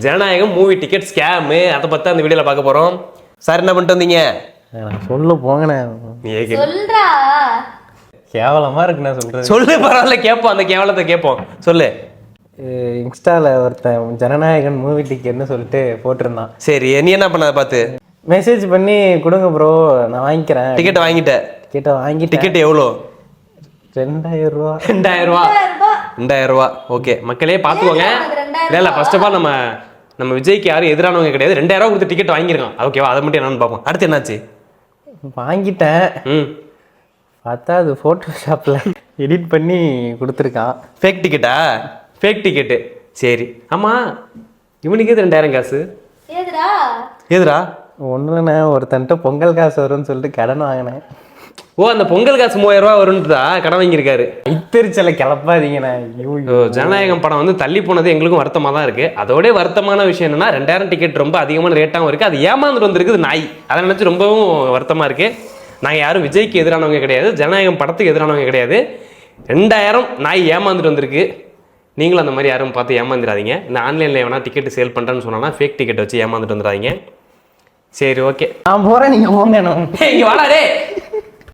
ஜனநாயகம் movie ticket scam அதை பற்றி அந்த வீடியோவில் பார்க்க போகிறோம். சார் என்ன பண்ணிட்டு வந்தீங்க? சொல்லு போங்கண்ணே. சொல்றா கேவலமா இருக்குண்ணா சொல்றது. சொல்லு, பரவாயில்ல கேட்போம், அந்த கேவலத்தை கேட்போம், சொல்லு. இன்ஸ்டால ஒருத்தன் ஜனநாயகன் மூவி டிக்கெட்னு சொல்லிட்டு போட்டிருந்தான். சரி, நீ என்ன பண்ண அதை பார்த்து? மெசேஜ் பண்ணி கொடுங்க ப்ரோ, நான் வாங்கிக்கிறேன். டிக்கெட்டை வாங்கிட்டேன். டிக்கெட்டை வாங்கிட்டு டிக்கெட் எவ்வளோ? 2000 ரூபா. 2000 ரூபா. ஓகே மக்களே பார்த்துக்கோங்க. இல்லை ஃபர்ஸ்ட் ஆஃப் ஆல் நம்ம விஜய்க்கு யாரும் எதிரானவங்க கிடையாது. 2000 ரூபா கொடுத்து டிக்கெட் வாங்கியிருக்கான். ஓகேவா, அதை மட்டும் என்னன்னு பார்ப்போம். அடுத்து என்னாச்சு? வாங்கிட்டேன். ம், பார்த்தா அது ஃபோட்டோஷாப்பில் எடிட் பண்ணி கொடுத்துருக்கான். ஃபேக் டிக்கெட்டா? Fake ticket. சரி, ஆமாம், இவனுக்கு எது 2000 காசு? ஏதுடா எதுரா? ஒன்றும் இல்லைண்ணே, ஒருத்தன்ட்ட பொங்கல் காசு வரும்னு சொல்லிட்டு கடன் வாங்கினேன். ஓ, அந்த பொங்கல் காசு 3000 ரூபா வரும்ன்றதா கடன் வாங்கியிருக்காரு. இத்தரிச்சலை கிளப்பாதீங்கண்ணே. ஜனநாயகம் படம் வந்து தள்ளி போனது எங்களுக்கும் வருத்தமாக தான் இருக்குது. அதோட வருத்தமான விஷயம் என்னன்னா 2000 டிக்கெட் ரொம்ப அதிகமான ரேட்டாகவும் இருக்குது. அது ஏமாந்துட்டு வந்திருக்குது நாய். அதை நினச்சி ரொம்பவும் வருத்தமாக இருக்குது. நாங்கள் யாரும் விஜய்க்கு எதிரானவங்க கிடையாது, ஜனநாயகம் படத்துக்கு எதிரானவங்க கிடையாது. 2000 நாய் ஏமாந்துட்டு வந்திருக்கு. நீங்களும் அந்த மாதிரி யாரும் பார்த்து ஏமாந்துடாதீங்க. இந்த ஆன்லைனில் எவனா டிக்கெட் சேல் பண்ணுறேன்னு சொன்னால் ஃபேக் டிக்கெட் வச்சு ஏமாந்துட்டு வந்துடாதீங்க. சரி, ஓகே, நான் போகிறேன், நீங்கள் போங்க. இங்கே வாடா டே.